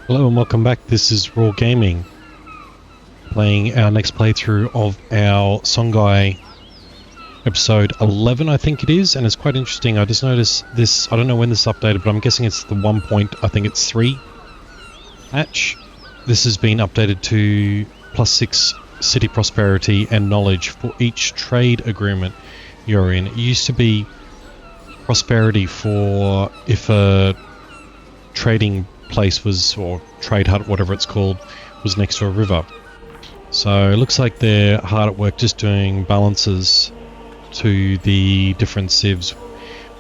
Hello and welcome back. This is Raw Gaming, playing our next playthrough of our Songhai episode 11, I think it is, and it's quite interesting. I just noticed this, I don't know when this is updated, but I'm guessing it's the 1.3 patch. This has been updated to +6 city prosperity and knowledge for each trade agreement you're in. It used to be prosperity for if a trading place was, or trade hut, whatever it's called, was next to a river. So it looks like they're hard at work just doing balances to the different civs,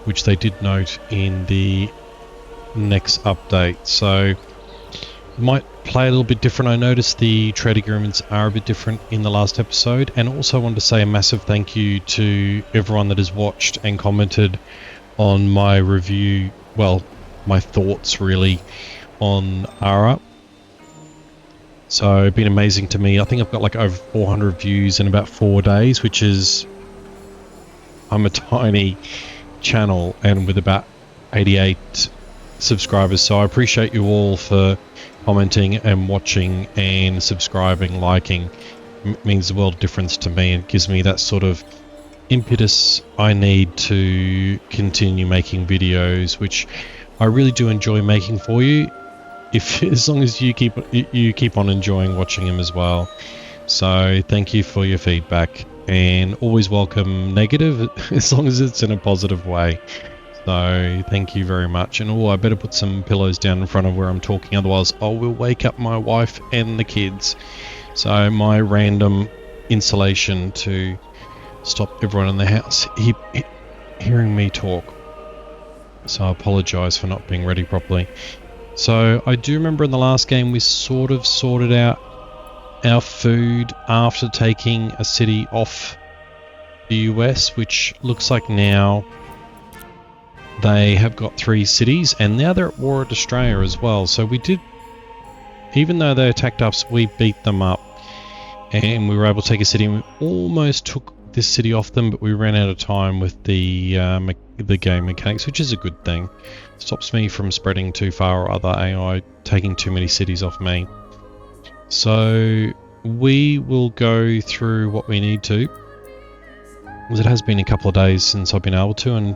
which they did note in the next update. So it might play a little bit different. I noticed the trade agreements are a bit different in the last episode, and also wanted to say a massive thank you to everyone that has watched and commented on my review, well, my thoughts really, on Ara. So it's been amazing to me. I think I've got like over 400 views in about 4 days, which is, I'm a tiny channel and with about 88 subscribers. So I appreciate you all for commenting and watching and subscribing, liking. It means the world of difference to me. It gives me that sort of impetus I need to continue making videos, which I really do enjoy making for you, if as long as you keep on enjoying watching them as well. So thank you for your feedback, and always welcome negative as long as it's in a positive way. So thank you very much. And I better put some pillows down in front of where I'm talking, otherwise I will wake up my wife and the kids. So my random installation to stop everyone in the house hearing me talk. So I apologise for not being ready properly. So I do remember in the last game we sort of sorted out our food after taking a city off the US, which looks like now they have got 3 cities, and now they're at war with Australia as well. So we did, even though they attacked us, we beat them up and we were able to take a city, and we almost took this city off them, but we ran out of time with the game mechanics, which is a good thing. Stops me from spreading too far, or other AI taking too many cities off me. So we will go through what we need to, because it has been a couple of days since I've been able to, and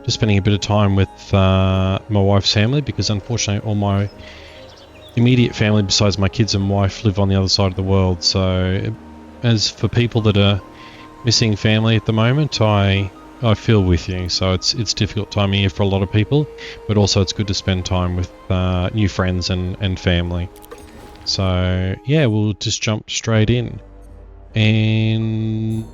just spending a bit of time with my wife's family, because unfortunately all my immediate family besides my kids and wife live on the other side of the world. So as for people that are missing family at the moment, I feel with you. So it's difficult time of year for a lot of people, but also it's good to spend time with new friends and family. So yeah, we'll just jump straight in. And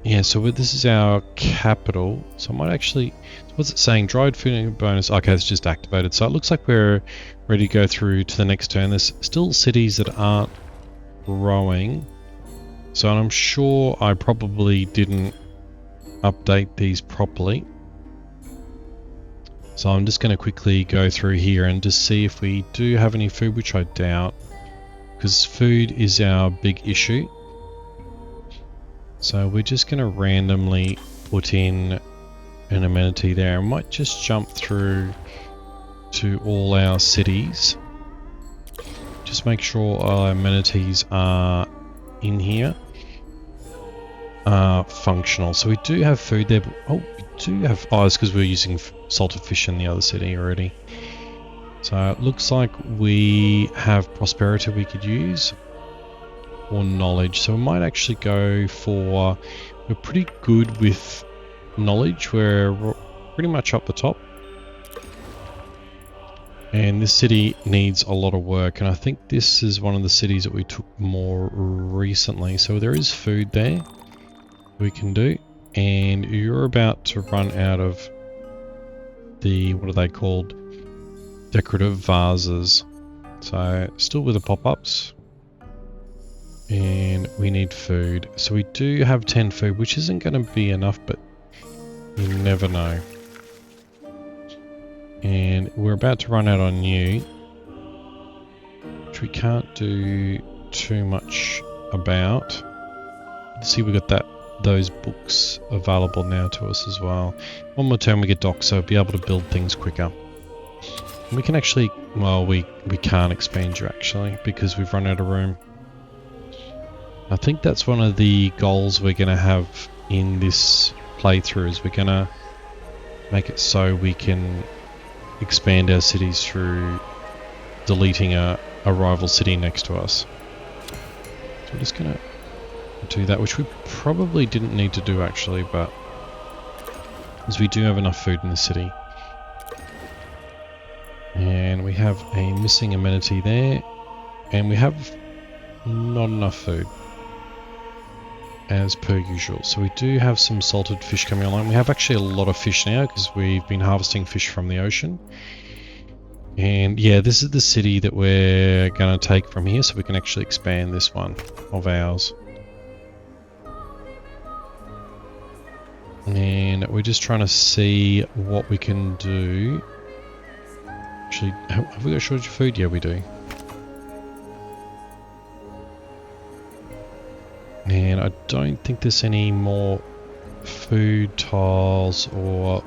yeah, so this is our capital. So I might actually, what's it saying? Dried food bonus. Okay, it's just activated. So it looks like we're ready to go through to the next turn. There's still cities that aren't growing. So I'm sure I probably didn't update these properly. So I'm just going to quickly go through here and just see if we do have any food, which I doubt, because food is our big issue. So we're just going to randomly put in an amenity there. I might just jump through to all our cities. Just make sure our amenities are in here. Functional. So we do have food there, but we do have, it's because we're using salted fish in the other city already. So it looks like we have prosperity we could use, or knowledge. So we might actually go for, we're pretty good with knowledge, we're pretty much up the top. And this city needs a lot of work, and I think this is one of the cities that we took more recently. So there is food there we can do, and you're about to run out of the, what are they called, decorative vases. So still with the pop-ups, and we need food. So we do have 10 food, which isn't going to be enough, but you never know. And we're about to run out on you, which we can't do too much about. Let's see, we got those books available now to us as well. One more turn we get docked, so we'll be able to build things quicker. We can actually, well, we can't expand you actually because we've run out of room. I think that's one of the goals we're going to have in this playthrough, is we're going to make it so we can expand our cities through deleting a rival city next to us. So we're just going to do that, which we probably didn't need to do actually, but as we do have enough food in the city. And we have a missing amenity there, and we have not enough food as per usual. So we do have some salted fish coming online. We have actually a lot of fish now because we've been harvesting fish from the ocean. And yeah, this is the city that we're going to take from here, so we can actually expand this one of ours. And we're just trying to see what we can do. Actually, have we got a shortage of food? Yeah, we do. And I don't think there's any more food tiles, or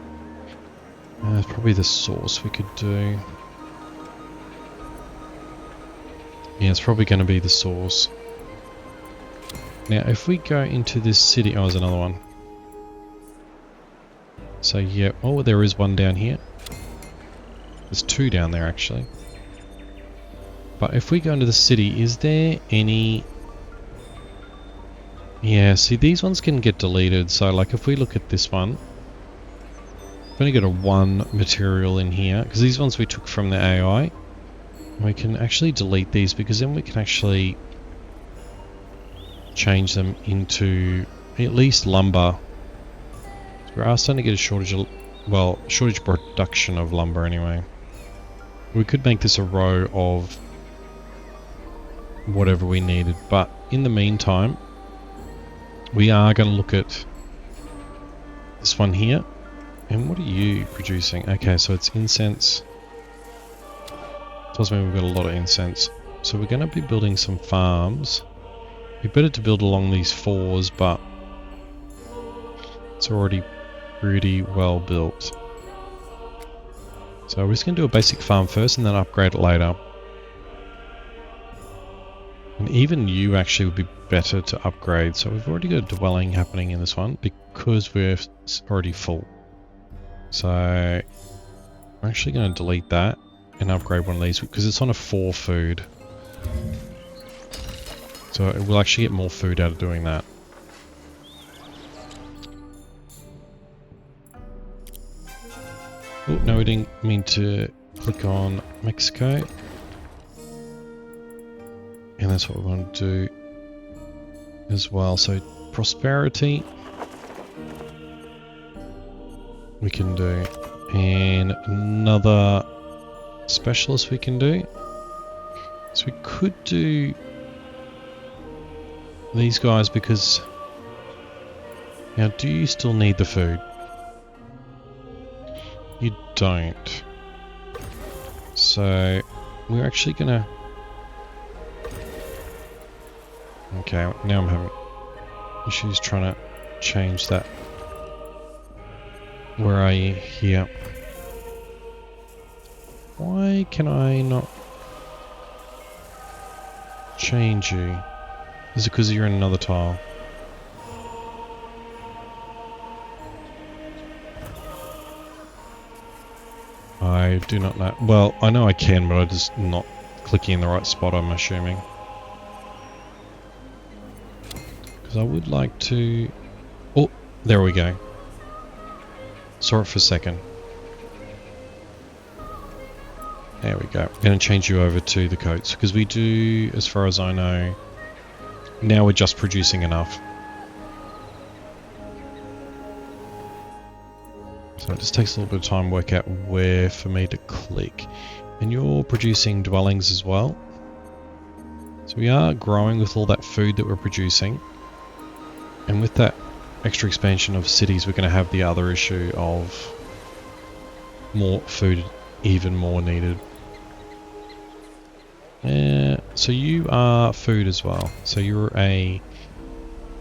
it's probably the sauce we could do. Yeah, it's probably going to be the sauce. Now, if we go into this city... Oh, there's another one. So, yeah. Oh, there is one down here. There's two down there, actually. But if we go into the city, is there any... Yeah, see, these ones can get deleted. So, like, if we look at this one, we've only got a one material in here, because these ones we took from the AI. We can actually delete these, because then we can actually change them into at least lumber. So we are starting to get a shortage of, well, shortage production of lumber anyway. We could make this a row of whatever we needed, but in the meantime, we are going to look at this one here. And what are you producing? Okay, so it's incense. Tells me we've got a lot of incense. So we're going to be building some farms. It'd be better to build along these fours, but it's already pretty well built. So we're just going to do a basic farm first and then upgrade it later. And even you actually would be better to upgrade. So we've already got a dwelling happening in this one because we're already full. So I'm actually going to delete that and upgrade one of these because it's on a 4 food. So we'll actually get more food out of doing that. Oh, no, we didn't mean to click on Mexico. And that's what we want to do as well. So prosperity we can do. And another specialist we can do. So we could do these guys because... Now, do you still need the food? You don't. So we're actually gonna... Okay, now I'm having issues trying to change that. Where are you? Here. Why can I not change you? Is it because you're in another tile? I do not know. Well, I know I can, but I'm just not clicking in the right spot, I'm assuming. Because I would like to... Oh, there we go. Saw it for a second. There we go. I'm going to change you over to the coats because we do, as far as I know, now we're just producing enough. So it just takes a little bit of time to work out where for me to click. And you're producing dwellings as well. So we are growing with all that food that we're producing. And with that extra expansion of cities, we're going to have the other issue of more food, even more needed. So you are food as well. So you're a...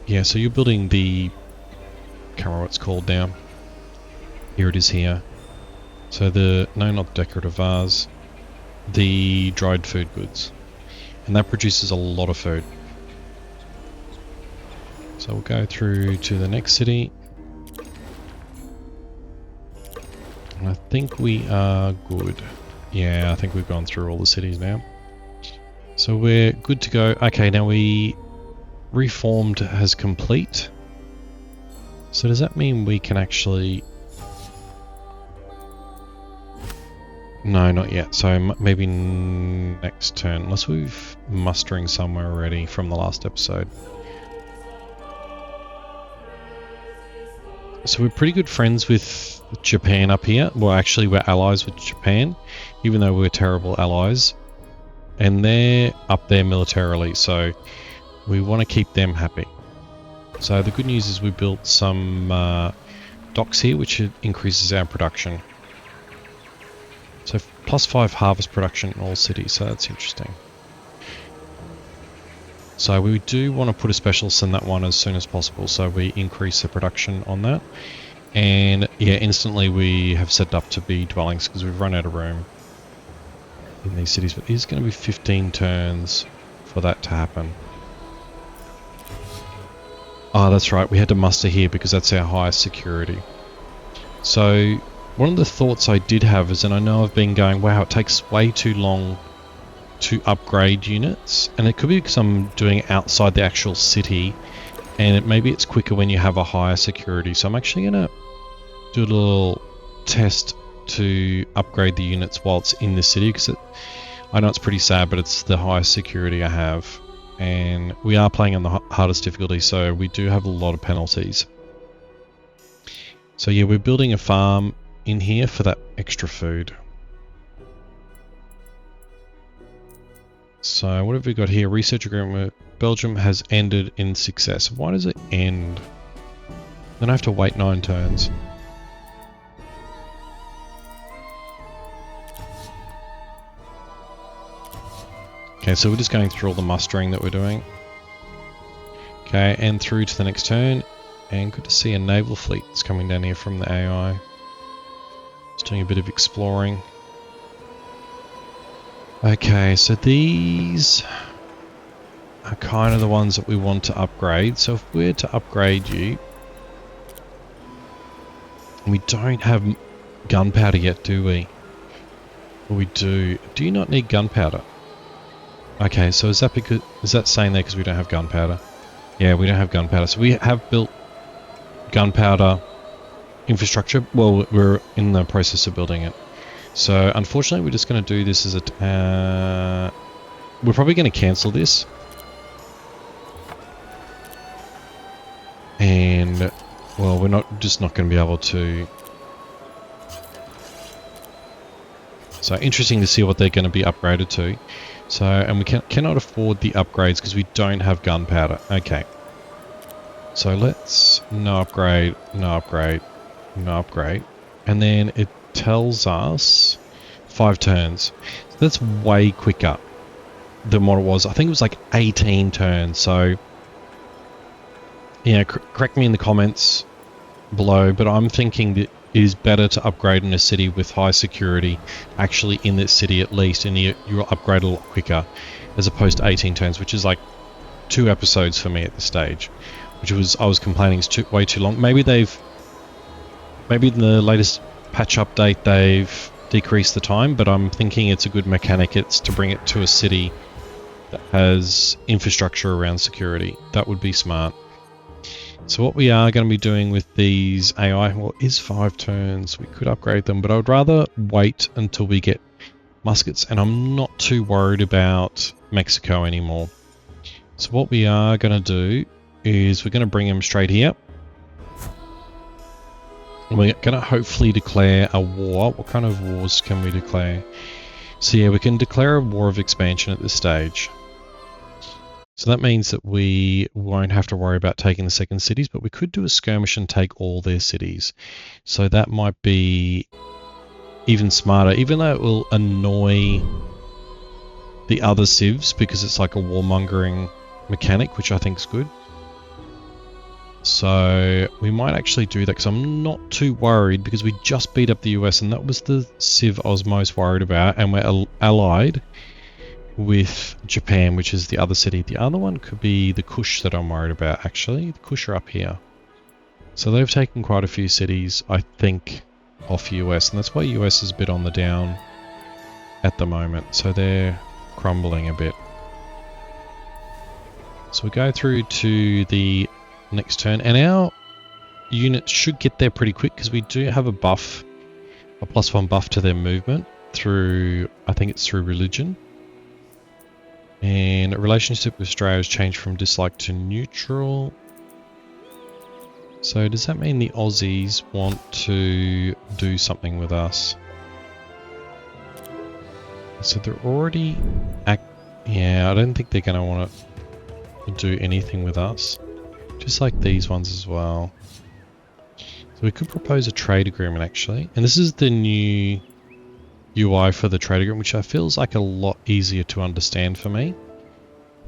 Yeah, so you're building the... I can't remember what it's called now. Here it is here. So the... No, not the decorative vase. the dried food goods. And that produces a lot of food. So we'll go through to the next city. And I think we are good. Yeah, I think we've gone through all the cities now. So we're good to go. Okay, now we reformed has complete. So does that mean we can actually... No, not yet. So maybe next turn, unless we've mustering somewhere already from the last episode. So we're pretty good friends with Japan up here. Well, actually we're allies with Japan, even though we're terrible allies. And they're up there militarily, so we want to keep them happy. So the good news is we built some docks here, which increases our production. So +5 harvest production in all cities, so that's interesting. So we do want to put a specialist in that one as soon as possible, so we increase the production on that. And yeah, instantly we have set it up to be dwellings because we've run out of room in these cities, but there's going to be 15 turns for that to happen. Oh, that's right, we had to muster here because that's our highest security. So one of the thoughts I did have is, and I know I've been going, wow, it takes way too long to upgrade units, and it could be because I'm doing it outside the actual city, and maybe it's quicker when you have a higher security. So I'm actually going to do a little test to upgrade the units while it's in the city, because I know it's pretty sad, but it's the highest security I have, and we are playing on the hardest difficulty, so we do have a lot of penalties. So yeah, we're building a farm in here for that extra food. So what have we got here? Research agreement with Belgium has ended in success. Why does it end? Then I have to wait 9 turns. Okay, so we're just going through all the mustering that we're doing. Okay, and through to the next turn. And good to see a naval fleet that's coming down here from the AI. Just doing a bit of exploring. Okay, so these are kind of the ones that we want to upgrade. So if we're to upgrade you, we don't have gunpowder yet, do we? Well, we do. Do you not need gunpowder? Okay, so is that saying there because we don't have gunpowder? Yeah, we don't have gunpowder. So we have built gunpowder infrastructure. Well, we're in the process of building it. So unfortunately, we're just going to do this as a... we're probably going to cancel this. And, well, we're just not going to be able to... So interesting to see what they're going to be upgraded to. So, and we cannot afford the upgrades because we don't have gunpowder. Okay. So let's no upgrade, no upgrade, no upgrade. And then it tells us 5 turns. So that's way quicker than what it was. I think it was like 18 turns. So, yeah, correct me in the comments below, but I'm thinking that it is better to upgrade in a city with high security, actually in this city at least, and you'll upgrade a lot quicker, as opposed to 18 turns, which is like 2 episodes for me at this stage, which was, I was complaining it's way too long. Maybe in the latest patch update they've decreased the time, but I'm thinking it's a good mechanic. It's to bring it to a city that has infrastructure around security. That would be smart. So what we are going to be doing with these AI, well, is 5 turns. We could upgrade them, but I would rather wait until we get muskets, and I'm not too worried about Mexico anymore. So what we are going to do is we're going to bring them straight here. And we're going to hopefully declare a war. What kind of wars can we declare? So yeah, we can declare a war of expansion at this stage. So that means that we won't have to worry about taking the second cities, but we could do a skirmish and take all their cities. So that might be even smarter, even though it will annoy the other civs because it's like a warmongering mechanic, which I think is good. So we might actually do that because I'm not too worried because we just beat up the US and that was the civ I was most worried about, and we're allied with Japan, which is the other city. The other one could be the Kush that I'm worried about actually. The Kush are up here. So they've taken quite a few cities, I think, off US, and that's why US is a bit on the down at the moment. So they're crumbling a bit. So we go through to the next turn, and our units should get there pretty quick because we do have a buff, a +1 buff to their movement through, I think it's through religion. And relationship with Australia has changed from dislike to neutral. So does that mean the Aussies want to do something with us? So they're already yeah, I don't think they're going to want to do anything with us. Just like these ones as well. So we could propose a trade agreement actually. And this is the new UI for the trade agreement, which I feel is like a lot easier to understand for me.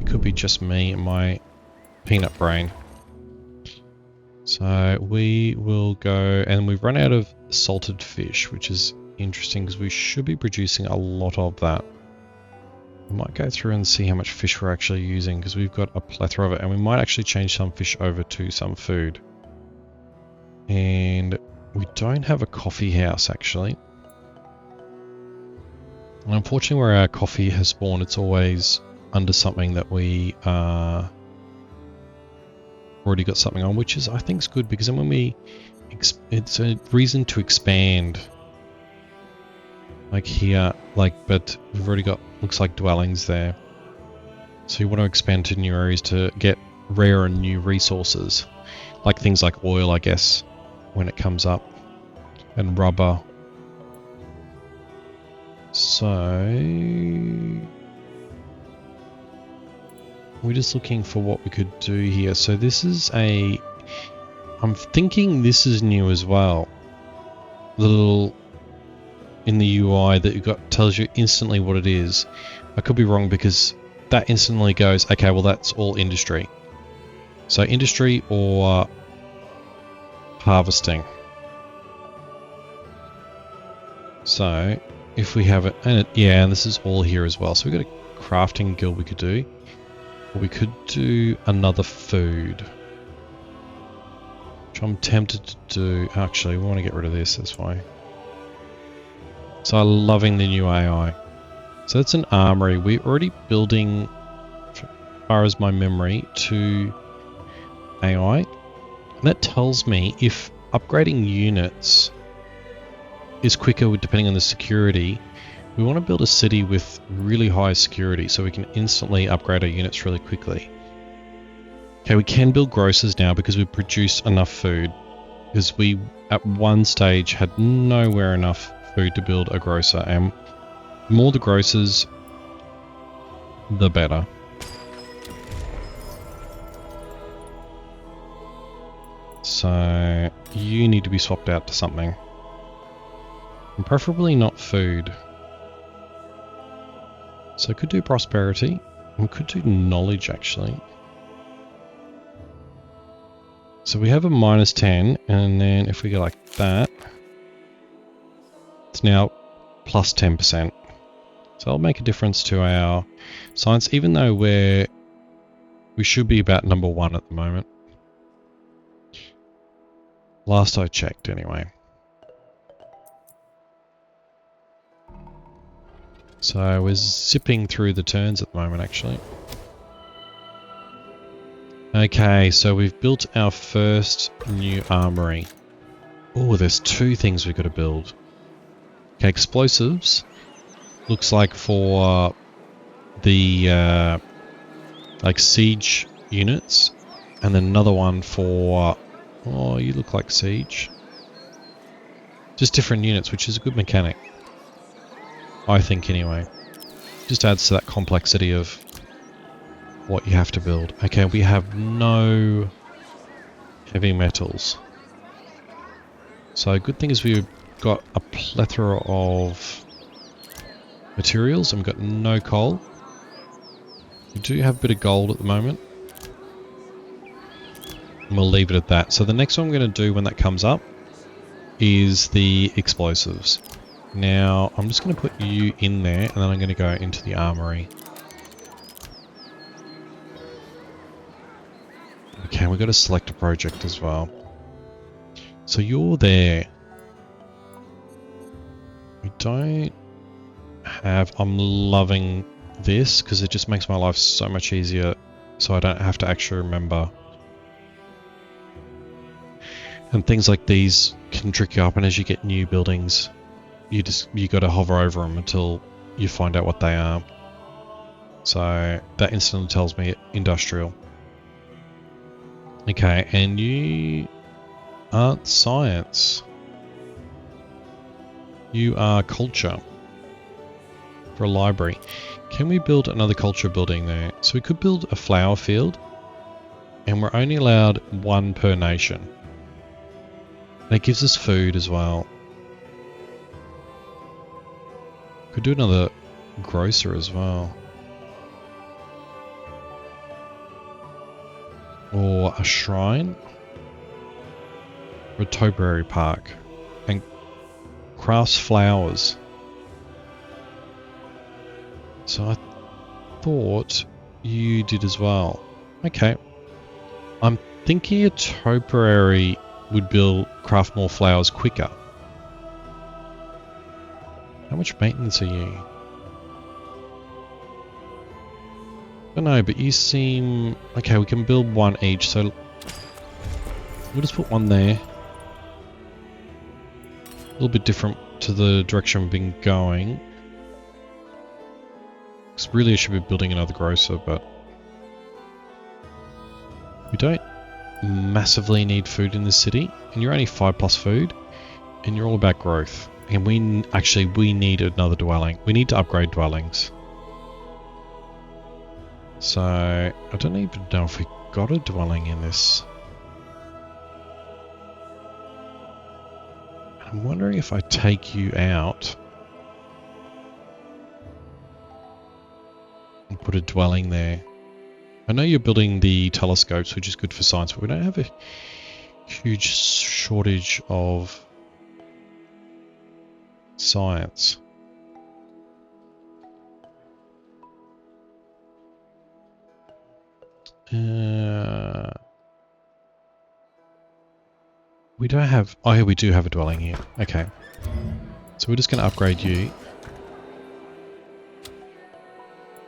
It could be just me and my peanut brain. So we will go, and we've run out of salted fish, which is interesting because we should be producing a lot of that. We might go through and see how much fish we're actually using because we've got a plethora of it, and we might actually change some fish over to some food. And we don't have a coffee house actually. And unfortunately where our coffee has spawned, it's always under something that we already got something on, which is I think is good because then when we it's a reason to expand like here, like, but we've already got, looks like dwellings there, so you want to expand to new areas to get rare and new resources like things like oil, I guess, when it comes up, and rubber. So we're just looking for what we could do here. So this is a, I'm thinking this is new as well. The little in the UI that you got tells you instantly what it is. I could be wrong because that instantly goes, okay, well that's all industry. So industry or harvesting. So if we have it, and yeah, and this is all here as well. So we've got a crafting guild we could do. Or we could do another food, which I'm tempted to do. Actually, we want to get rid of this, that's why. So I'm loving the new AI. So that's an armory. We're already building, as far as my memory, to AI. And that tells me if upgrading units is quicker depending on the security, we want to build a city with really high security so we can instantly upgrade our units really quickly. Okay, we can build grocers now because we've produced enough food. Because we, at one stage, had nowhere enough food to build a grocer. And the more the grocers, the better. So you need to be swapped out to something. And preferably not food. So I could do prosperity. We could do knowledge actually. So we have a -10, and then if we go like that, it's now plus 10%. So it'll make a difference to our science, even though we should be about number 1 at the moment. Last I checked anyway. So we're zipping through the turns at the moment actually. Okay, so we've built our first new armory. Oh, there's 2 things we've got to build. Okay, explosives. Looks like for the like siege units. And then another one for, oh, you look like siege. Just different units, which is a good mechanic. I think anyway. Just adds to that complexity of what you have to build. Okay, we have no heavy metals. So good thing is we've got a plethora of materials and we've got no coal. We do have a bit of gold at the moment. And we'll leave it at that. So the next one I'm going to do when that comes up is the explosives. Now, I'm just going to put you in there, and then I'm going to go into the armory. Okay, we've got to select a project as well. So you're there. We don't have... I'm loving this, because it just makes my life so much easier, so I don't have to actually remember. And things like these can trick you up, and as you get new buildings, you got to hover over them until you find out what they are. So that instantly tells me industrial. Okay, and you aren't science. You are culture for a library. Can we build another culture building there? So we could build a flower field, and we're only allowed one per nation. That gives us food as well. Could do another grocer as well. Or a shrine. Or a topiary park. And crafts flowers. So I thought you did as well. Okay. I'm thinking a topiary would craft more flowers quicker. How much maintenance are you? I don't know, but you seem... Okay, we can build one each, so... We'll just put one there. A little bit different to the direction we've been going. Because really I should be building another grocer, but... We don't massively need food in this city. And you're only 5+ food. And you're all about growth. And we need another dwelling. We need to upgrade dwellings. So, I don't even know if we got a dwelling in this. I'm wondering if I take you out and put a dwelling there. I know you're building the telescopes, which is good for science, but we don't have a huge shortage of science. We don't have... Oh, yeah, we do have a dwelling here. Okay. So we're just going to upgrade you.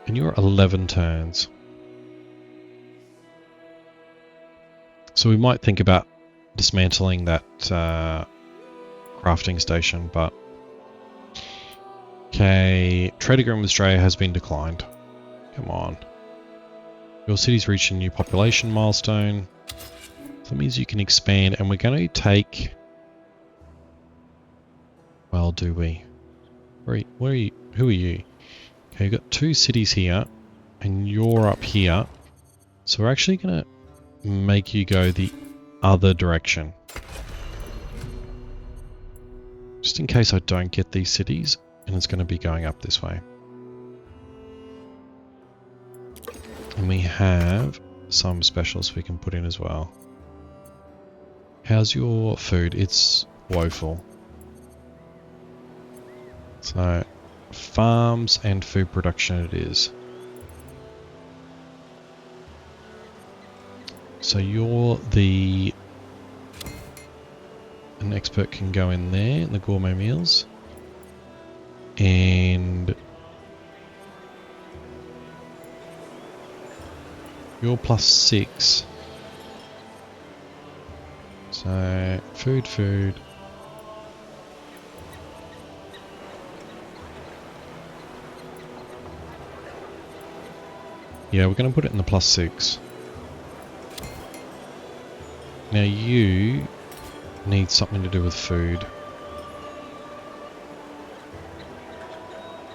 And you're 11 turns. So we might think about dismantling that crafting station, but... Okay, trade agreement with Australia has been declined. Come on. Your city's reached a new population milestone. So that means you can expand, and we're going to take... Well, do we? Where are you? Who are you? Okay, you've got 2 cities here, and you're up here. So we're actually going to make you go the other direction. Just in case I don't get these cities. And it's going to be going up this way. And we have some specials we can put in as well. How's your food? It's woeful. So, farms and food production it is. So you're an expert can go in there in the gourmet meals. And you're +6. So food. Yeah, we're going to put it in the +6. Now you need something to do with food.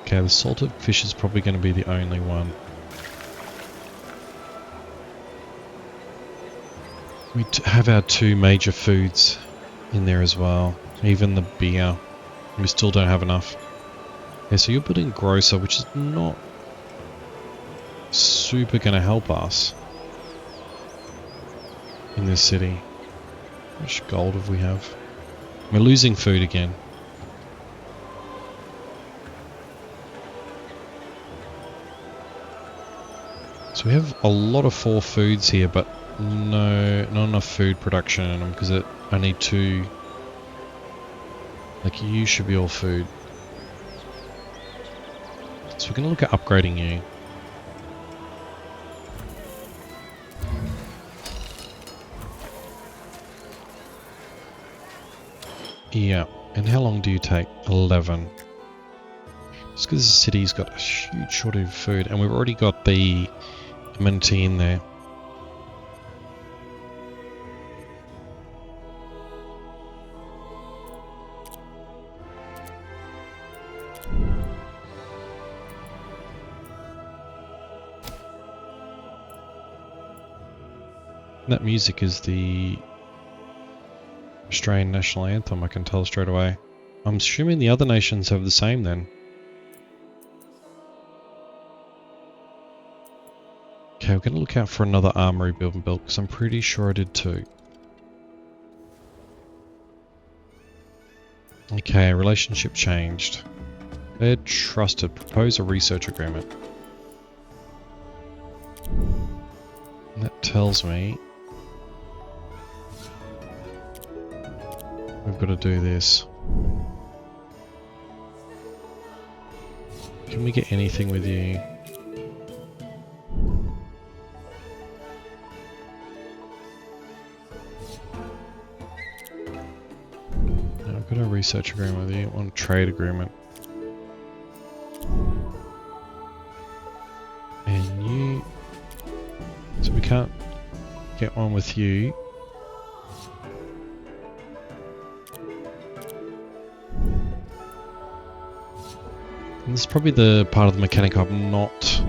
Okay, the salted fish is probably going to be the only one. We have our 2 major foods in there as well. Even the beer. We still don't have enough. Okay, so you're building grocer, which is not super going to help us. in this city. How much gold have we have? We're losing food again. So we have a lot of 4 foods here, but not enough food production in them because I need 2. Like you should be all food. So we're going to look at upgrading you. Yeah, and how long do you take? 11. Just because the city's got a huge shortage of food, and we've already got the amenity in there. And that music is the Australian national anthem, I can tell straight away. I'm assuming the other nations have the same then. Okay, we're going to look out for another armory built because I'm pretty sure I did too. Okay, relationship changed. They're trusted. Propose a research agreement. And that tells me we've got to do this. Can we get anything with you? No, I've got a research agreement with you. I want a trade agreement. And you... So we can't get one with you. And this is probably the part of the mechanic I'm not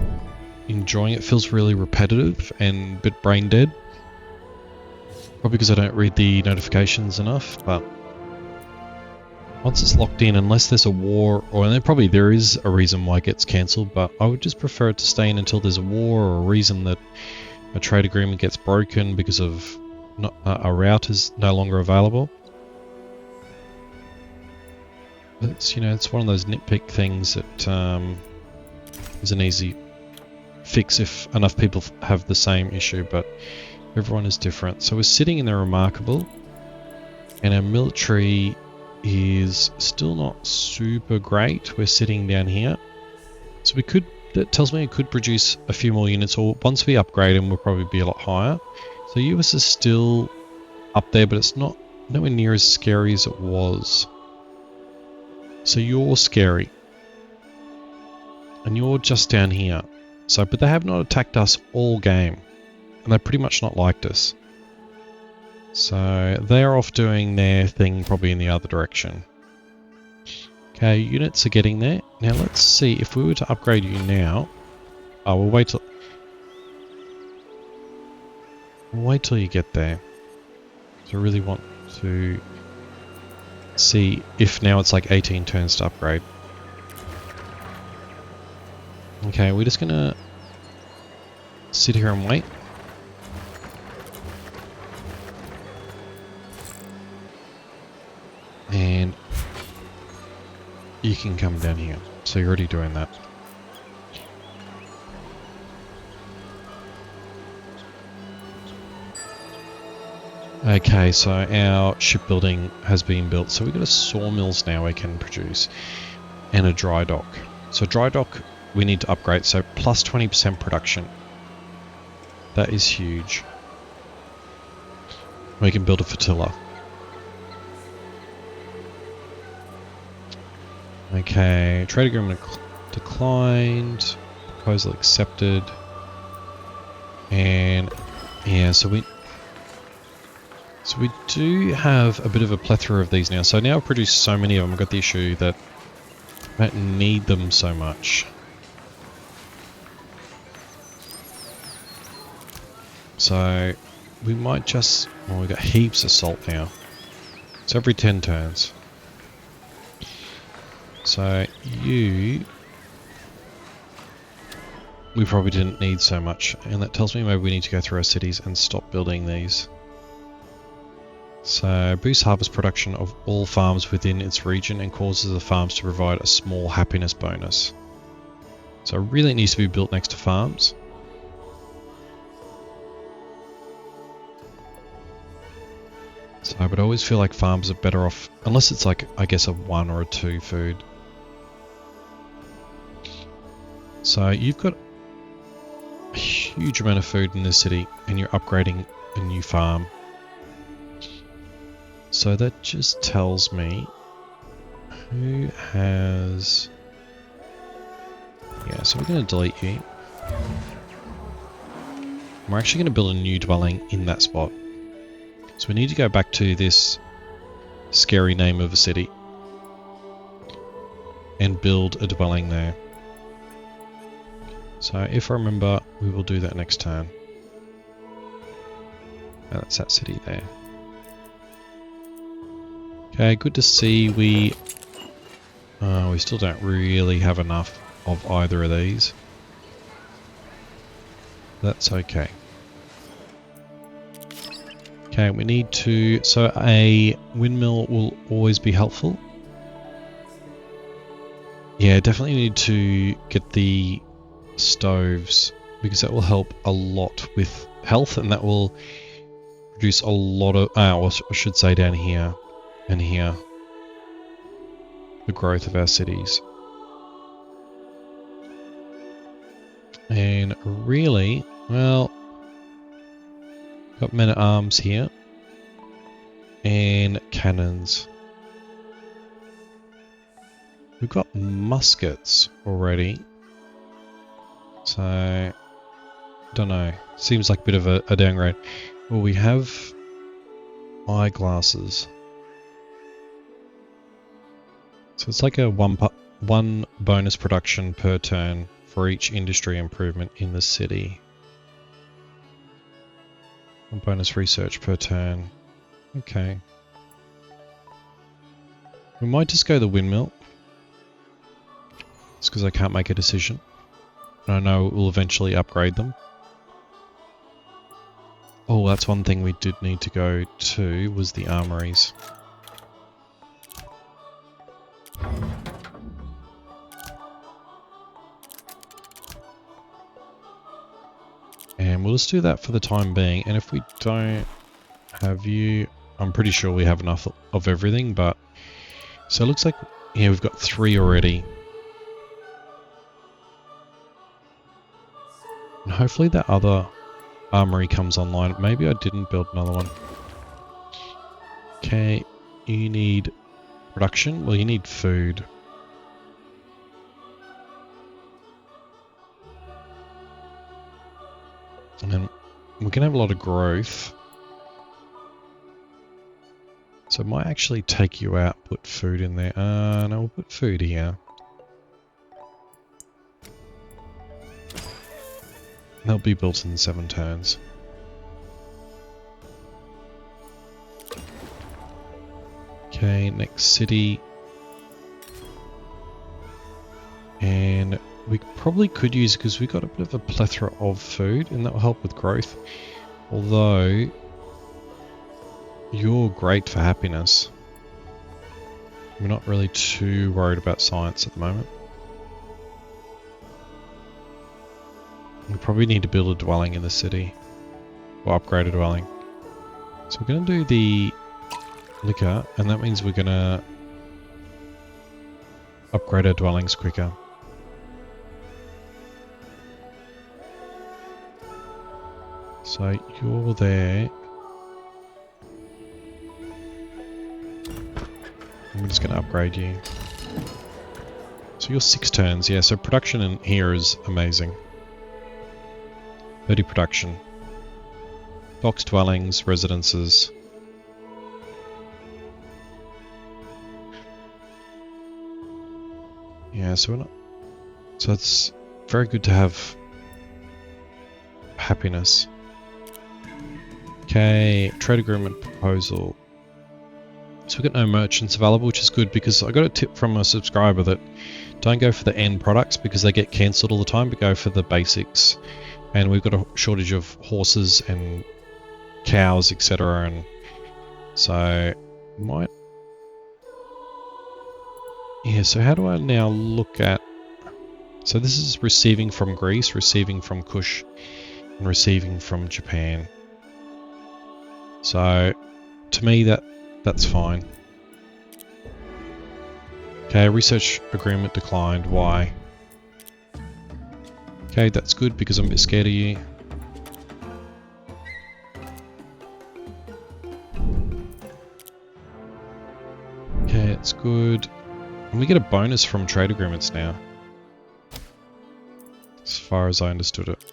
enjoying. It feels really repetitive and a bit brain dead. Probably because I don't read the notifications enough, but once it's locked in, unless there's a war, or then probably there is a reason why it gets cancelled, but I would just prefer it to stay in until there's a war or a reason that a trade agreement gets broken because of a route is no longer available. It's, you know, it's one of those nitpick things that is an easy fix if enough people have the same issue, but everyone is different. So we're sitting in the remarkable, and our military is still not super great. We're sitting down here. So we could, that tells me it could produce a few more units, or once we upgrade them, we'll probably be a lot higher. So US is still up there, but it's not nowhere near as scary as it was. So you're scary. And you're just down here. So, but they have not attacked us all game. And they've pretty much not liked us. So they're off doing their thing probably in the other direction. Okay, units are getting there. Now let's see if we were to upgrade you now. Oh, we'll wait till you get there. So I really want to see if now it's like 18 turns to upgrade. Okay, we're just gonna sit here and wait. And you can come down here. So you're already doing that. Okay, so our shipbuilding has been built. So we've got a sawmills now we can produce. And a dry dock. So dry dock we need to upgrade. So plus 20% production. That is huge. We can build a flotilla. Okay, trade agreement declined, proposal accepted, and yeah, so we do have a bit of a plethora of these now. So now I've produced so many of them, I've got the issue that I don't need them so much. So we might just, well, we've got heaps of salt now. So every 10 turns. So we probably didn't need so much, and that tells me maybe we need to go through our cities and stop building these. So boosts harvest production of all farms within its region and causes the farms to provide a small happiness bonus. So really it needs to be built next to farms. So I would always feel like farms are better off, unless it's like, I guess, a 1 or a 2 food. So you've got a huge amount of food in this city and you're upgrading a new farm. So that just tells me who has... Yeah, so we're going to delete you. We're actually going to build a new dwelling in that spot. So we need to go back to this scary name of a city and build a dwelling there. So if I remember, we will do that next turn. And that's that city there. Okay, good to see we still don't really have enough of either of these. That's okay. Okay, we need to... So a windmill will always be helpful. Yeah, definitely need to get the stoves because that will help a lot with health and that will reduce a lot of... I should say down here and here. The growth of our cities. And really, well... Got men-at-arms here. And cannons. We've got muskets already. So, don't know. Seems like a bit of a downgrade. Well, we have eyeglasses. So it's like a one bonus production per turn for each industry improvement in the city. One bonus research per turn. Okay. We might just go the windmill. It's because I can't make a decision. And I know we'll eventually upgrade them. Oh, that's one thing we did need to go to, was the armories. And we'll just do that for the time being. And if we don't have you, I'm pretty sure we have enough of everything, but... So it looks like, yeah, we've got 3 already. And hopefully that other armory comes online. Maybe I didn't build another one. Okay, you need production? Well, you need food. And then we're going to have a lot of growth. So it might actually take you out, put food in there. No, we'll put food here. They'll be built in 7 turns. Okay, next city. And we probably could use, because we've got a bit of a plethora of food, and that will help with growth. Although, you're great for happiness. We're not really too worried about science at the moment. We probably need to build a dwelling in the city. Or upgrade a dwelling. So we're going to do the liquor, and that means we're going to upgrade our dwellings quicker. So you're there. I'm just going to upgrade you. So you're 6 turns, yeah, so production in here is amazing. 30 production. Box dwellings, residences. Yeah, so we're not... So it's very good to have happiness. Okay, trade agreement proposal. So we've got no merchants available, which is good because I got a tip from a subscriber that don't go for the end products because they get cancelled all the time, but go for the basics. And we've got a shortage of horses and cows, etc. And So, might... Yeah, so how do I now look at... So this is receiving from Greece, receiving from Kush, and receiving from Japan. So, to me, that's fine. Okay, research agreement declined. Why? Okay, that's good because I'm a bit scared of you. Okay, it's good. And we get a bonus from trade agreements now. As far as I understood it.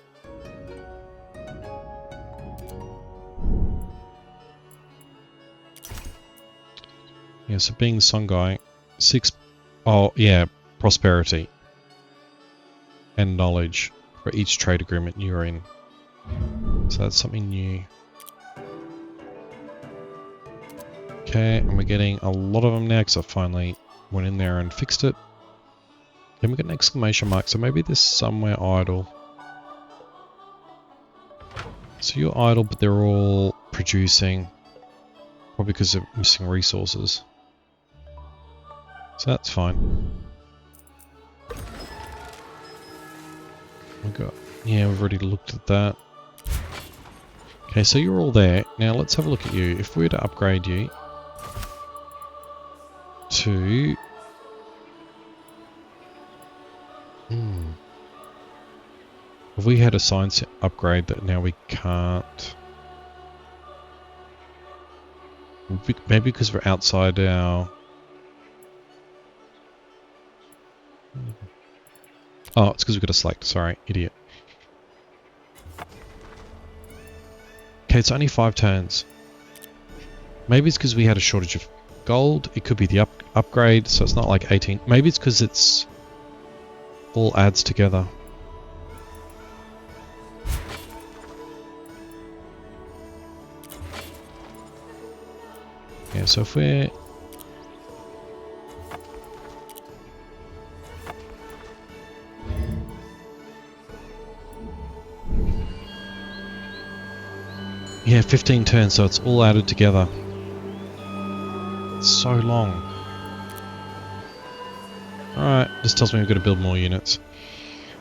Yeah, so being the Songhai, 6... Oh, yeah, prosperity. And knowledge for each trade agreement you're in. So that's something new. Okay, and we're getting a lot of them now because I finally went in there and fixed it. Then we got an exclamation mark, so maybe there's somewhere idle. So you're idle, but they're all producing. Probably because they're missing resources. So that's fine. Yeah, we've already looked at that. Okay, so you're all there. Now let's have a look at you. If we were to upgrade you to... Have we had a science upgrade that now we can't? Maybe because we're outside our... Oh, it's because we've got to select. Sorry, idiot. Okay, it's only 5 turns. Maybe it's because we had a shortage of gold. It could be the upgrade, so it's not like 18. Maybe it's because it's all adds together. Yeah, so if we're... Yeah, 15 turns, so it's all added together. It's so long. Alright, this tells me we've got to build more units.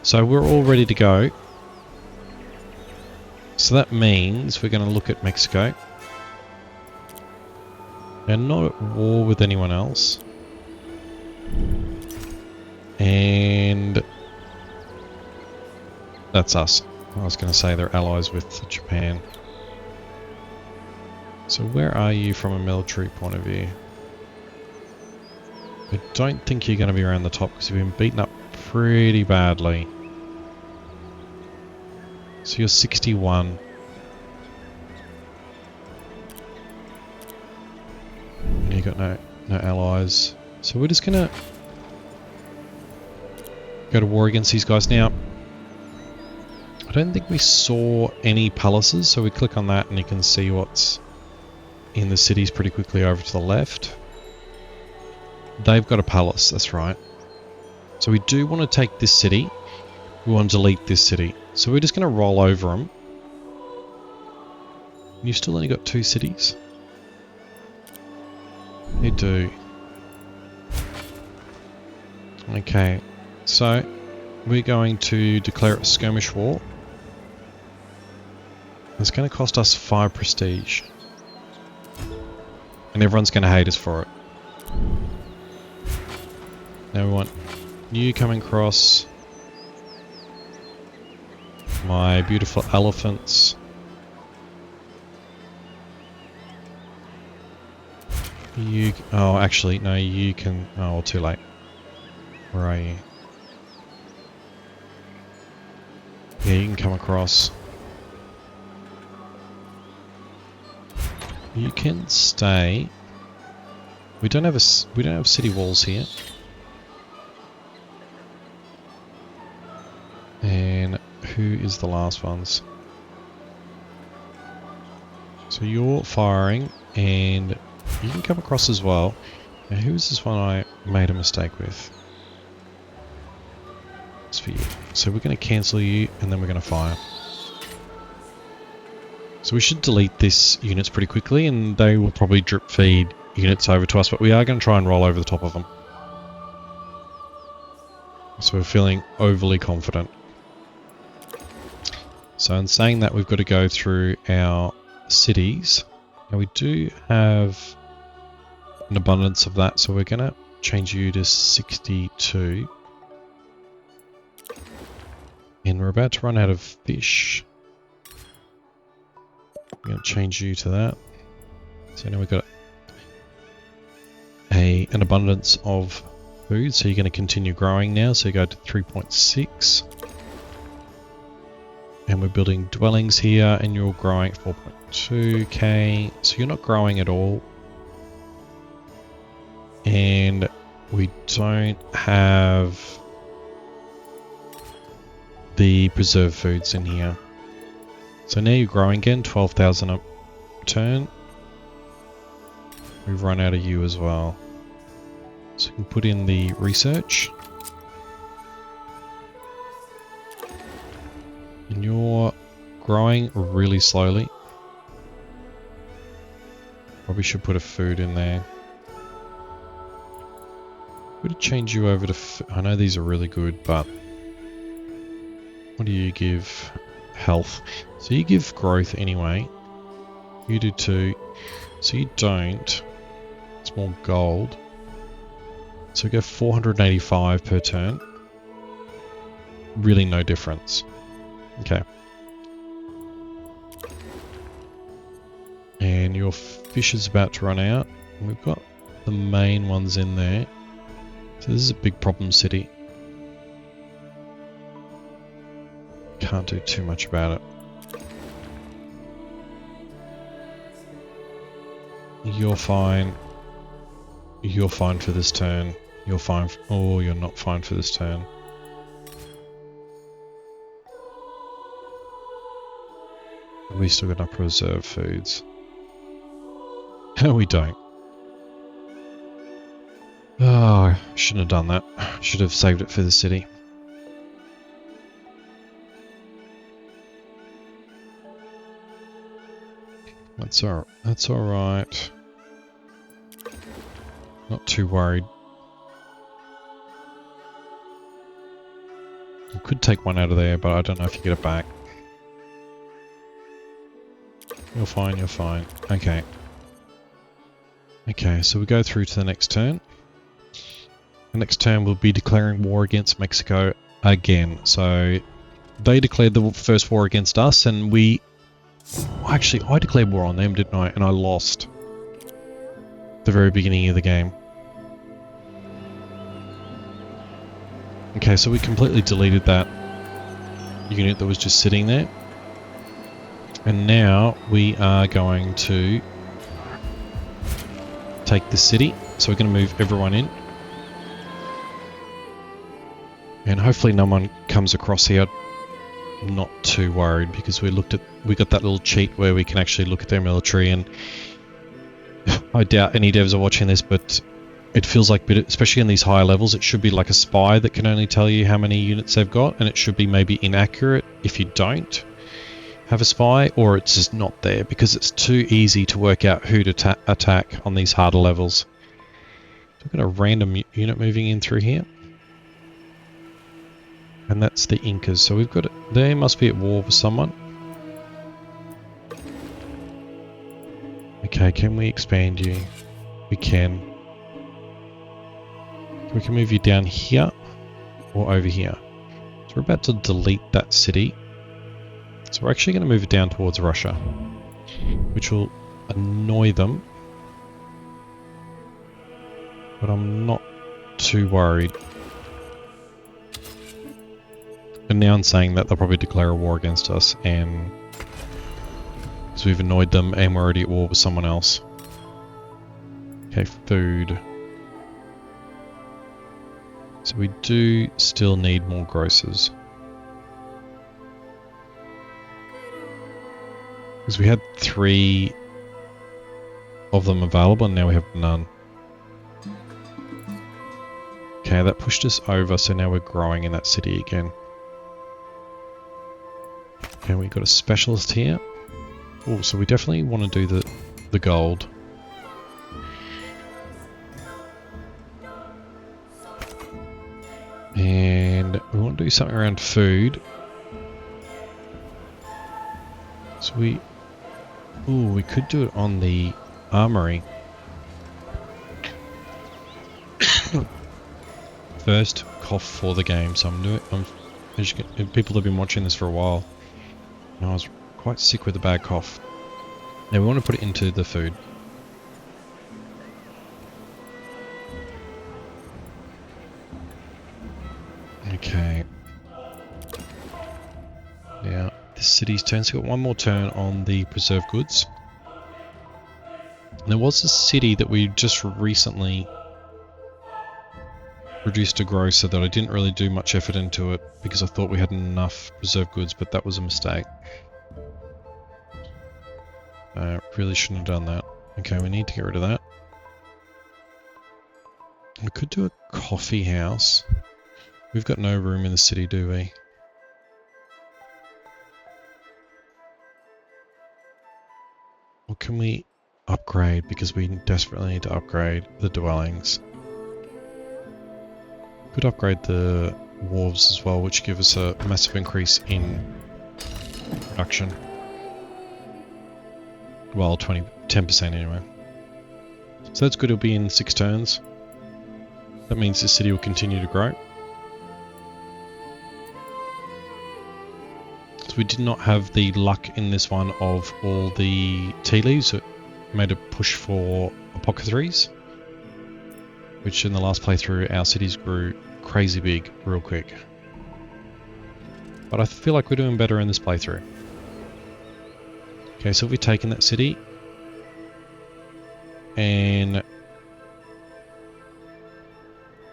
So we're all ready to go. So that means we're going to look at Mexico. They're not at war with anyone else. And that's us. I was going to say they're allies with Japan. So where are you from a military point of view? I don't think you're going to be around the top because you've been beaten up pretty badly. So you're 61. And you've got no allies. So we're just going to go to war against these guys now. I don't think we saw any palaces, so we click on that and you can see what's in the cities pretty quickly over to the left. They've got a palace, that's right. So we do want to take this city. We want to delete this city. So we're just going to roll over them. You've still only got 2 cities? You do. Okay, so we're going to declare a skirmish war. It's going to cost us 5 prestige. And everyone's going to hate us for it. Now we want you coming across. My beautiful elephants. You... Oh, actually, no, you can... Oh, well, too late. Where are you? Yeah, you can come across. You can stay. We don't have city walls here. And who is the last ones? So you're firing, and you can come across as well. Now, who is this one I made a mistake with? It's for you. So we're going to cancel you, and then we're going to fire. So So we should delete this units pretty quickly, and they will probably drip feed units over to us, but we are going to try and roll over the top of them. So we're feeling overly confident. So in saying that, we've got to go through our cities. Now we do have an abundance of that, so we're going to change you to 62. And we're about to run out of fish. I'm going to change you to that. So now we've got an abundance of food, so you're going to continue growing now, so you go to 3.6. And we're building dwellings here, and you're growing at 4.2k, so you're not growing at all. And we don't have the preserved foods in here. So now you're growing again, 12,000 a turn. We've run out of you as well. So we can put in the research. And you're growing really slowly. Probably should put a food in there. I'm going to change you over to... I know these are really good, but... What do you give? Health. So you give growth anyway. You do too. So you don't. It's more gold. So we go 485 per turn. Really no difference. Okay. And your fish is about to run out. And we've got the main ones in there. So this is a big problem city. Can't do too much about it. You're fine. You're fine for this turn. You're fine. Oh, you're not fine for this turn. We still got enough preserved foods. No, we don't. Oh, shouldn't have done that. Should have saved it for the city. That's all right. Not too worried. You could take one out of there, but I don't know if you get it back. You're fine, you're fine. Okay. Okay, so we go through to the next turn. The next turn we'll be declaring war against Mexico again. So they declared the first war against us, and we... Actually, I declared war on them, didn't I? And I lost. At the very beginning of the game. Okay, so we completely deleted that unit that was just sitting there. And now we are going to take the city. So we're going to move everyone in. And hopefully no one comes across here. I'm not too worried because we got that little cheat where we can actually look at their military, and I doubt any devs are watching this, but it feels like, especially in these higher levels, it should be like a spy that can only tell you how many units they've got, and it should be maybe inaccurate if you don't have a spy, or it's just not there because it's too easy to work out who to attack on these harder levels. So we've got a random unit moving in through here. And that's the Incas. So we've got it. They must be at war with someone. Okay, can we expand you? We can. We can move you down here or over here. So we're about to delete that city. So we're actually going to move it down towards Russia, which will annoy them. But I'm not too worried. And now in saying that, they'll probably declare a war against us, and because we've annoyed them and we're already at war with someone else. Okay, food. So we do still need more grocers. Because we had 3 of them available and now we have none. Okay, that pushed us over, so now we're growing in that city again. Okay, we've got a specialist here. Oh, so we definitely want to do the gold. And we want to do something around food. So we could do it on the armory. First cough for the game, so people have been watching this for a while, and I was quite sick with a bad cough. Now we want to put it into the food. Okay. Now this city's turn. So we've got one more turn on the preserved goods. And there was a city that we just recently reduced to grow, so that I didn't really do much effort into it because I thought we had enough preserved goods, but that was a mistake. Really shouldn't have done that. Okay, we need to get rid of that. We could do a coffee house. We've got no room in the city, do we? Or can we upgrade? Because we desperately need to upgrade the dwellings. Could upgrade the wharves as well, which give us a massive increase in production. Well, 10% anyway. So that's good, it'll be in 6 turns. That means the city will continue to grow. So we did not have the luck in this one of all the tea leaves. So it made a push for apothecaries, which in the last playthrough our cities grew crazy big real quick. But I feel like we're doing better in this playthrough. Okay, so we've taken that city and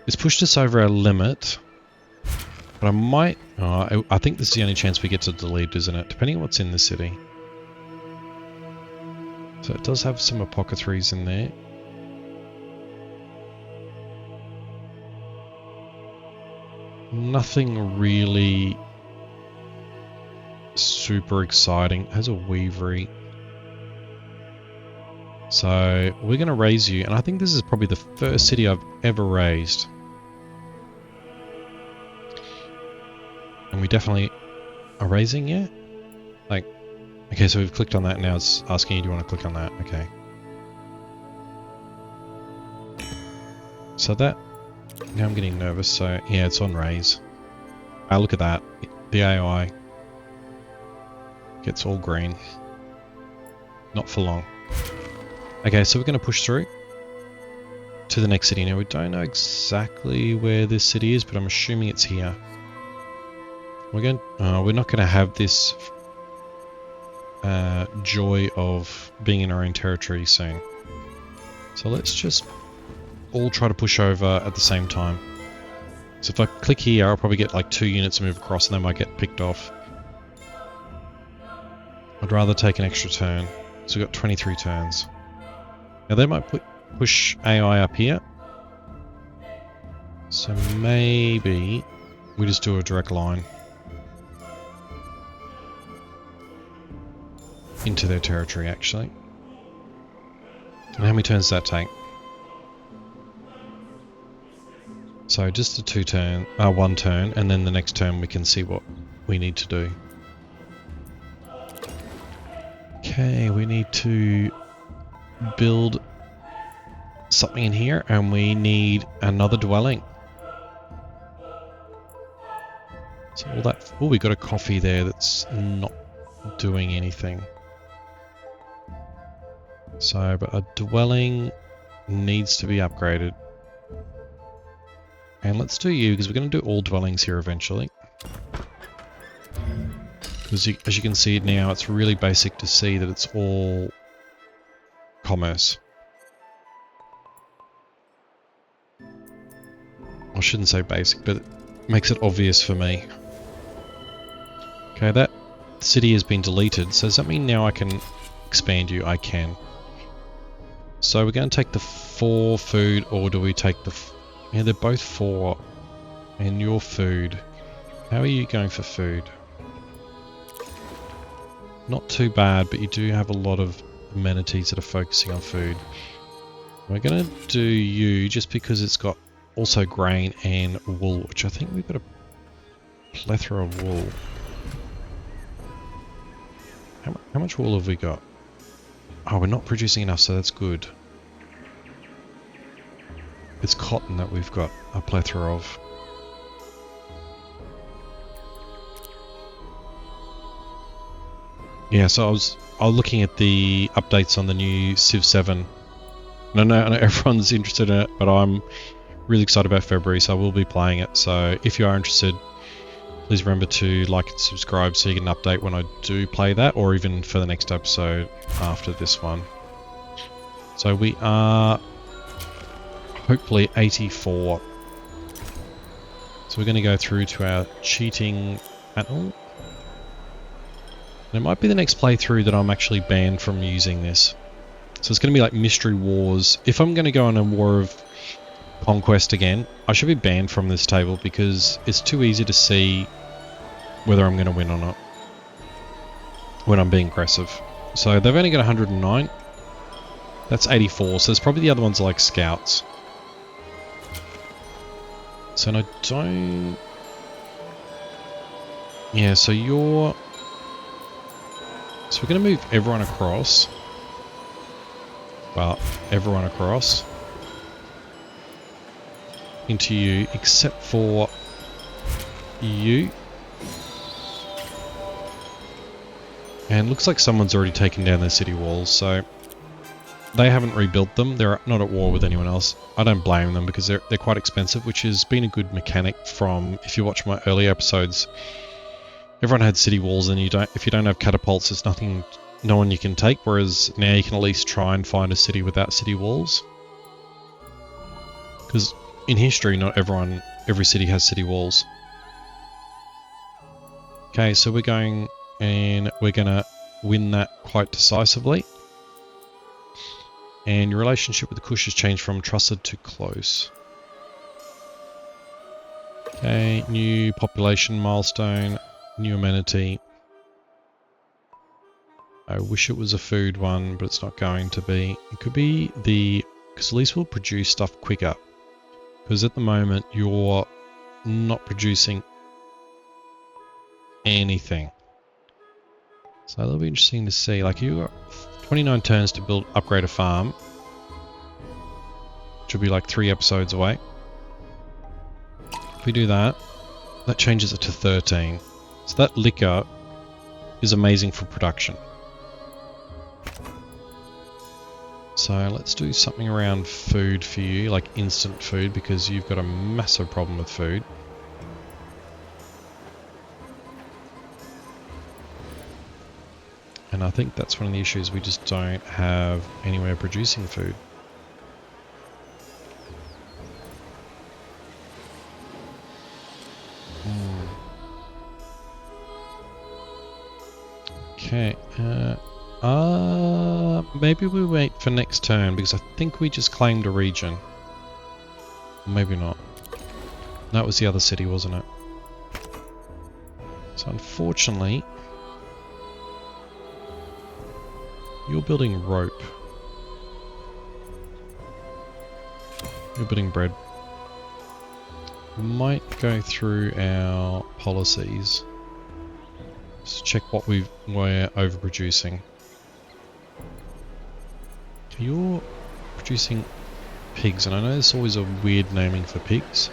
it's pushed us over our limit, but I might, I think this is the only chance we get to delete, isn't it? Depending on what's in the city. So it does have some apothecaries in there. Nothing really super exciting. It has a weavery. So we're going to raise you, and I think this is probably the first city I've ever raised. And we definitely are raising, yeah? Like, okay, so we've clicked on that, now it's asking you, do you want to click on that? Okay. So that, now I'm getting nervous, so yeah, it's on raise. Look at that. The AI gets all green. Not for long. Okay, so we're going to push through to the next city. Now we don't know exactly where this city is, but I'm assuming it's here. We're not going to have this joy of being in our own territory soon. So let's just all try to push over at the same time. So if I click here, I'll probably get like 2 units to move across and they might get picked off. I'd rather take an extra turn. So we've got 23 turns. Now they might push AI up here. So maybe we just do a direct line into their territory actually. And how many turns does that take? So just a 1 turn, and then the next turn we can see what we need to do. Okay, we need to build something in here, and we need another dwelling. So all that, oh, we got a coffee there that's not doing anything. So, but a dwelling needs to be upgraded. And let's do you, because we're going to do all dwellings here eventually. Because as you can see now, it's really basic to see that it's all commerce. I shouldn't say basic, but it makes it obvious for me. Okay, that city has been deleted, so does that mean now I can expand you? I can. So we're going to take the 4 food, or do we take the... Yeah, they're both 4. And your food. How are you going for food? not too bad, but you do have a lot of amenities that are focusing on food. We're going to do you just because it's got also grain and wool, which I think we've got a plethora of wool. How much wool have we got? Oh, we're not producing enough, so that's good. It's cotton that we've got a plethora of. Yeah, so I was looking at the updates on the new Civ 7. And I know everyone's interested in it, but I'm really excited about February, so I will be playing it. So if you are interested, please remember to like and subscribe so you get an update when I do play that, or even for the next episode after this one. So we are hopefully 84. So we're going to go through to our cheating panel. And it might be the next playthrough that I'm actually banned from using this. So it's going to be like Mystery Wars. If I'm going to go on a War of Conquest again, I should be banned from this table because it's too easy to see whether I'm going to win or not when I'm being aggressive. So they've only got 109. That's 84. So there's probably the other ones are like scouts. So I don't... Yeah, so you're... So we're going to move everyone across. Well, everyone across. Into you, except for you. And looks like someone's already taken down their city walls, so... They haven't rebuilt them. They're not at war with anyone else. I don't blame them because they're quite expensive, which has been a good mechanic from... If you watch my earlier episodes... Everyone had city walls, and if you don't have catapults, there's no one you can take, whereas now you can at least try and find a city without city walls. Because in history, not every city has city walls. Okay, so we're going, and we're going to win that quite decisively. And your relationship with the Kush has changed from trusted to close. Okay, new population milestone. New amenity. I wish it was a food one, but it's not going to be. It could be because at least we'll produce stuff quicker. Because at the moment, you're not producing anything. So that'll be interesting to see. Like, you got 29 turns to upgrade a farm. Which will be like 3 episodes away. If we do that, that changes it to 13. So that liquor is amazing for production. So let's do something around food for you, like instant food, because you've got a massive problem with food. And I think that's one of the issues, we just don't have anywhere producing food. Okay, maybe we wait for next turn because I think we just claimed a region. Maybe not. That was the other city, wasn't it? So unfortunately, you're building rope. You're building bread. We might go through our policies. Just check what we're overproducing. You're producing pigs, and I know there's always a weird naming for pigs.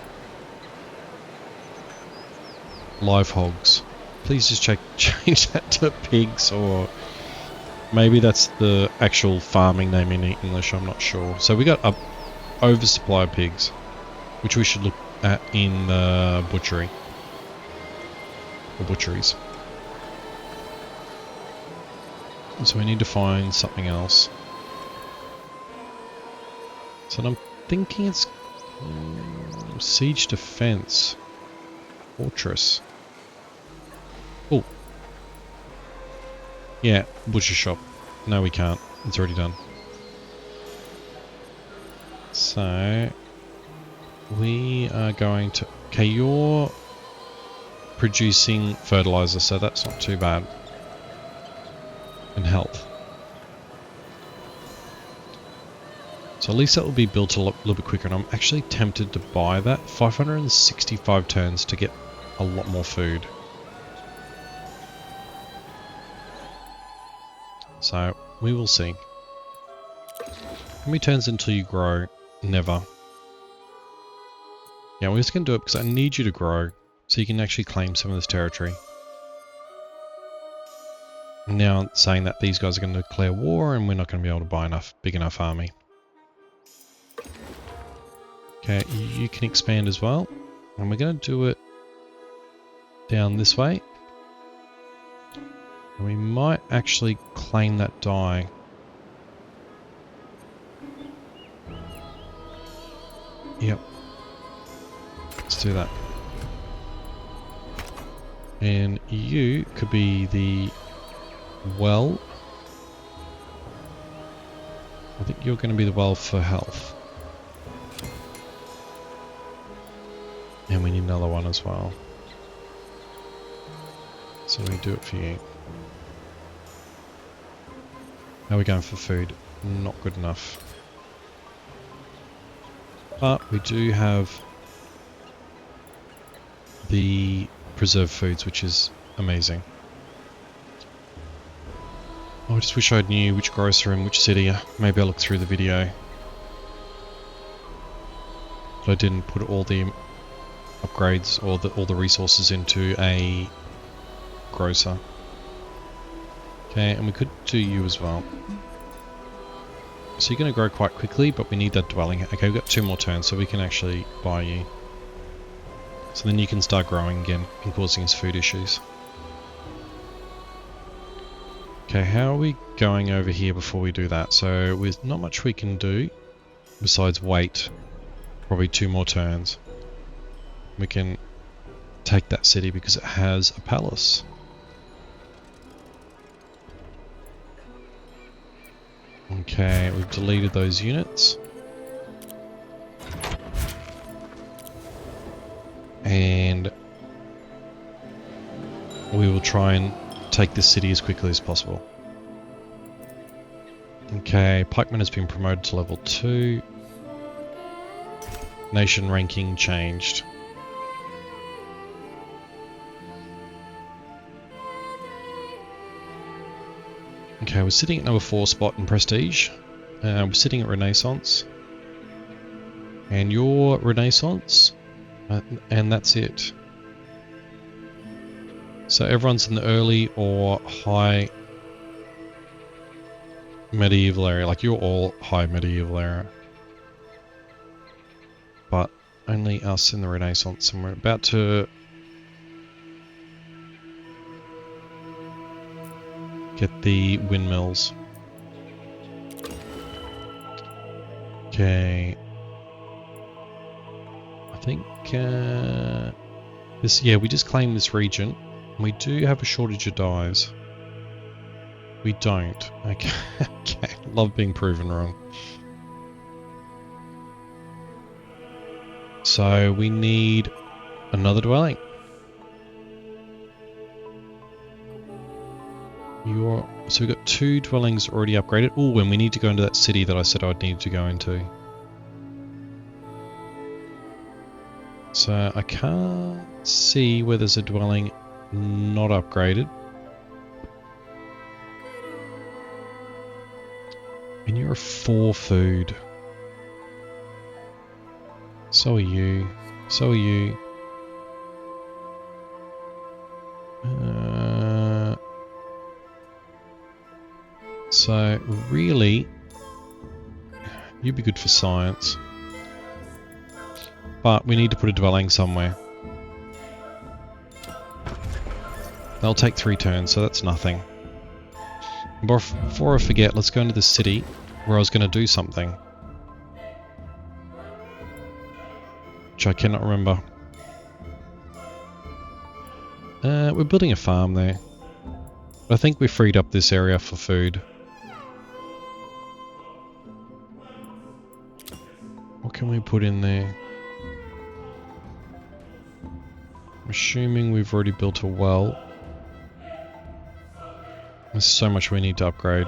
Live hogs. Please just change that to pigs, or maybe that's the actual farming name in English, I'm not sure. So we got an oversupply of pigs, which we should look at in the butchery. Or butcheries. So we need to find something else. So I'm thinking it's siege defense. Fortress. Oh. Yeah, butcher shop. No, we can't. It's already done. So we are going to... Okay, you're producing fertilizer, so that's not too bad. and health. So at least that will be built a little bit quicker, and I'm actually tempted to buy that. 565 turns to get a lot more food. So we will see. How many turns until you grow? Never. Yeah, we're just going to do it because I need you to grow so you can actually claim some of this territory. Now saying that these guys are going to declare war and we're not going to be able to buy enough big enough army. Okay, you can expand as well. And we're going to do it down this way. And we might actually claim that die. Yep. Let's do that. And you could be the well. I think you're going to be the well for health. And we need another one as well. So we do it for you. How are we going for food? Not good enough. But we do have the preserved foods, which is amazing. Oh, I just wish I knew which grocer in which city. Maybe I'll look through the video. But I didn't put all the upgrades or all the resources into a grocer. Okay, and we could do you as well. So you're going to grow quite quickly, but we need that dwelling. Okay, we've got 2 more turns, so we can actually buy you. So then you can start growing again and causing us food issues. Okay, how are we going over here before we do that? So there's not much we can do besides wait probably 2 more turns. We can take that city because it has a palace. Okay, we've deleted those units. And we will try and take this city as quickly as possible. Okay, Pikeman has been promoted to level 2. Nation ranking changed. Okay, we're sitting at number 4 spot in Prestige. We're sitting at Renaissance. And your Renaissance. And that's it. So everyone's in the early or high medieval area. Like you're all high medieval area. But only us in the Renaissance. And we're about to get the windmills. Okay. I think this. Yeah, we just claimed this region. And we do have a shortage of dyes. We don't. Okay. Okay. Love being proven wrong. So we need another dwelling. So we've got 2 dwellings already upgraded. Oh, and we need to go into that city that I said I'd need to go into. So I can't see where there's a dwelling not upgraded. And you're a 4 food. So are you. So are you. So really, you'd be good for science. But we need to put a dwelling somewhere. They'll take 3 turns, so that's nothing. Before I forget, let's go into the city where I was going to do something. Which I cannot remember. We're building a farm there. I think we freed up this area for food. What can we put in there? I'm assuming we've already built a well. There's so much we need to upgrade.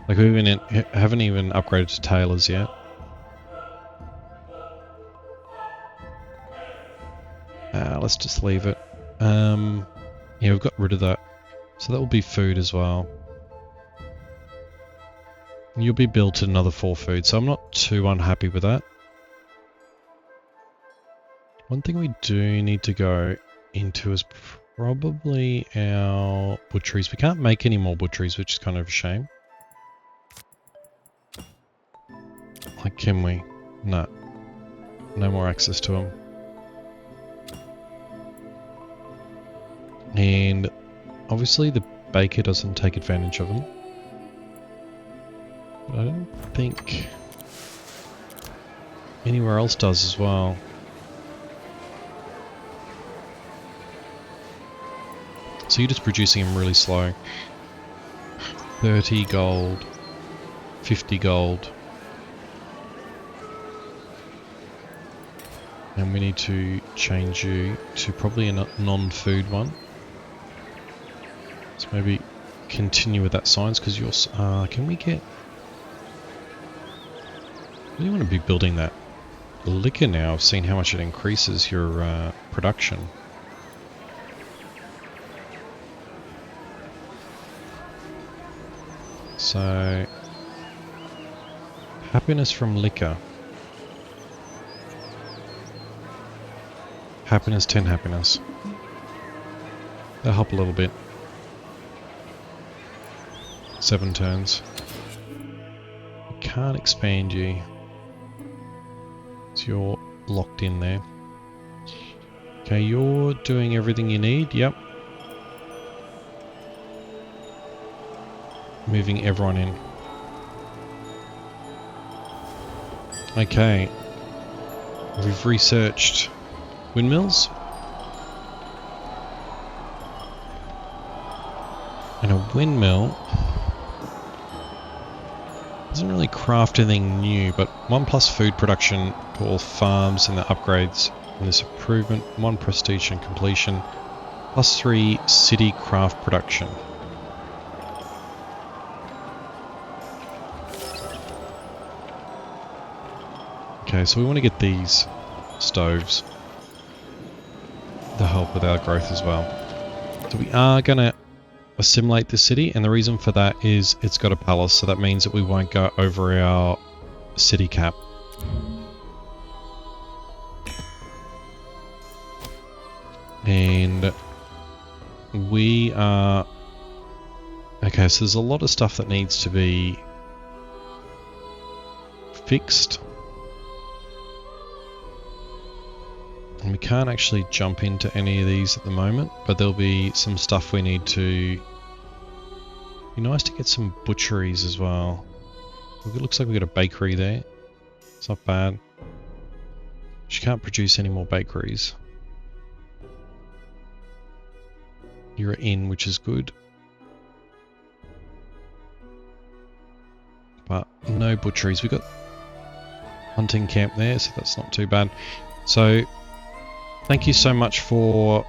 Like we haven't even upgraded to tailors yet. Let's just leave it. Yeah, we've got rid of that. So that will be food as well. You'll be built another 4 food, so I'm not too unhappy with that. One thing we do need to go into is probably our butcheries. We can't make any more butcheries, which is kind of a shame. Like, can we? No. No more access to them. And obviously the baker doesn't take advantage of them. But I don't think anywhere else does as well. So you're just producing them really slow. 30 gold, 50 gold. And we need to change you to probably a non-food one. So maybe continue with that science, because you're... can we get... I really want to be building that liquor now. I've seen how much it increases your production. So... happiness from liquor. Happiness, 10 happiness. That'll help a little bit. 7 turns. We can't expand you. So you're locked in there. Okay, you're doing everything you need. Yep. Moving everyone in. Okay. We've researched windmills. And a windmill doesn't really craft anything new, but 1+ food production for all farms and the upgrades in this improvement, 1 prestige and completion, +3 city craft production. Okay, so we want to get these stoves to help with our growth as well. So we are going to assimilate the city, and the reason for that is it's got a palace, so that means that we won't go over our city cap. And we are... okay, so there's a lot of stuff that needs to be fixed. And we can't actually jump into any of these at the moment, but there'll be some stuff we need to... be nice to get some butcheries as well. It looks like we've got a bakery there. It's not bad. She can't produce any more bakeries. You're in, which is good. But no butcheries. We've got hunting camp there, so that's not too bad. So... thank you so much for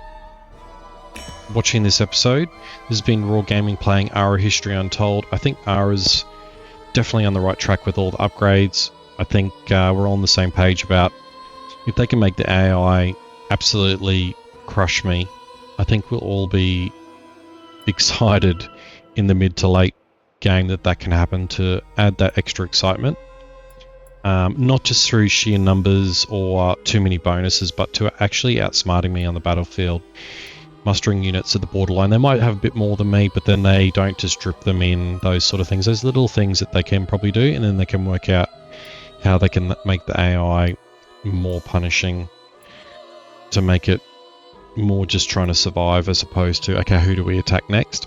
watching this episode. This has been Raw Gaming playing Ara History Untold. I think Ara's definitely on the right track with all the upgrades. I think we're all on the same page about if they can make the AI absolutely crush me, I think we'll all be excited in the mid to late game that can happen to add that extra excitement. Not just through sheer numbers or too many bonuses, but to actually outsmarting me on the battlefield, mustering units at the borderline. They might have a bit more than me, but then they don't just drip them in, those sort of things. Those little things that they can probably do, and then they can work out how they can make the AI more punishing to make it more just trying to survive as opposed to, okay, who do we attack next?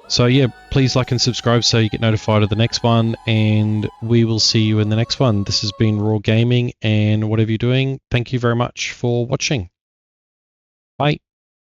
So yeah, please like and subscribe so you get notified of the next one, and we will see you in the next one. This has been Raw Gaming, and whatever you're doing, thank you very much for watching. Bye.